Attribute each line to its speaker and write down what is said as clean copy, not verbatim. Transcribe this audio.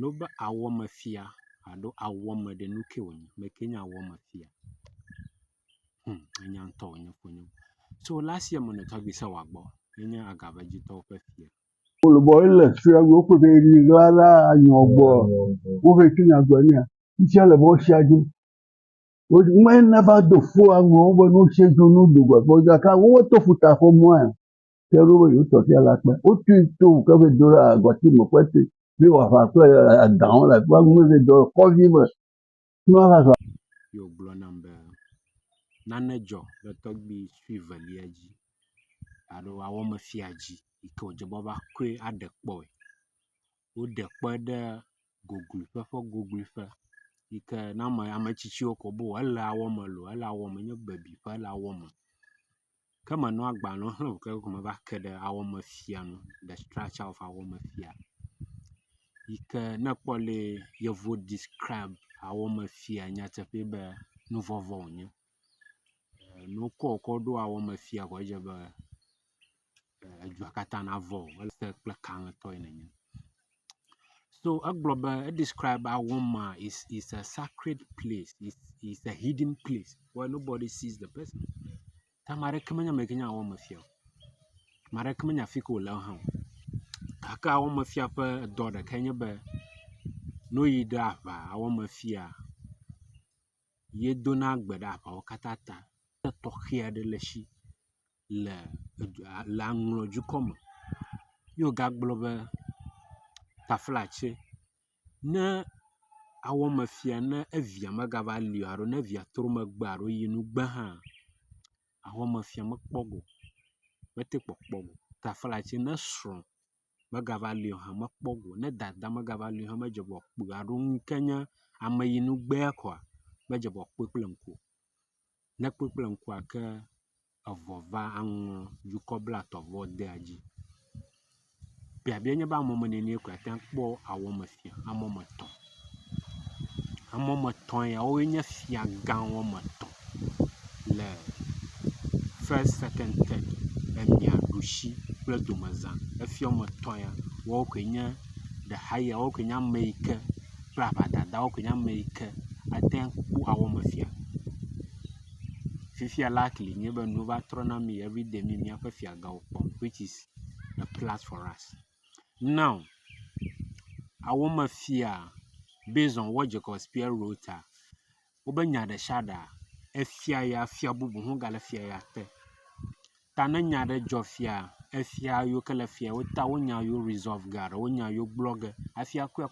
Speaker 1: no be awome fia alo awome de nuke wonyi me Kenya awome fia enya nto onye fonyo so last year mo no tagbi se wagbo enya agabaji to pe fia
Speaker 2: olùbọ̀ ilẹ̀ tí a gbọ́ pé ní rárá àyàn ọ̀gbọ̀ ó fẹ́ kí ní àgbà ní à iṣẹ́ lẹ̀bọ̀ ṣe ajé wọ́n never do fún àwọn ọmọ ní ó ṣe jù ní òdògbà gbọ́dọ̀ ká owó tó fùtà fún mọ́ ẹ̀ kẹrù yóò tọ̀ sí alápẹ́ ó tún tó kẹfẹ́ dọ́rọ̀ àgbà tí mo pẹ́ sí bí wà fà pẹ́ àdàwọn là wọ́n mú mi dọ̀rọ̀ kọ́ fífẹ̀ tí wọ́n fà sọ.
Speaker 1: yo glo number nanejo le tagbi suivre ji alo awome fia ji ike ojebo ba kwe adekpo o dekpo de google fe ike na amechichiwo ko bo ele awome lo ele awome nye bebi fe ele awome kama no agba no ke ko me ba kede awome fia no the structure of awome fia ike na kpole yevo describe awome fia nya tepe be nu vovo nye no ko do awome fia ko je be adwa kata na vo ele kple kan to ene nye so agloba describe awoma is a sacred place is a hidden place where nobody sees the person tamare kemanya mekenya awoma fia mare kemanya fiko la ha aka awoma fia pe do de kenye be no yida ba awoma fia ye dona gbeda ba o katata to khia de leshi le la nglo jukoma yo gagloba taflache ne awoma fia ne evia magava li aro ne via tro magbaro yinu gba ha awoma fia makpogo mete kpokpogo taflache ne sro magava li ha makpogo ne dada magava li ha majebo kpu aro nkenya ame yinu gba kwa majebo kpekplenku ne kpekplenku ake avova anwo jukobla tovo de aji bia nye ba momo ne ni kwa tan kpo awoma fia amomo ton ya o nye fia gan womo ton le first second third emia dushi ple domazan efia mo ton ya wo kwenye the higher wo kwenya make plabada da wo kwenya make aten kpo awoma fia fifia likely nye be no va trona me every day me mia fa fia ga opom which is a plus for us now awoma fia based on what Jacob Spear wrote obenya de shada efia ya fia bubu hu gale fia ya te tananya de jofia efia yo kala fia wota wonya yo resolve gar wonya yo blog afia ko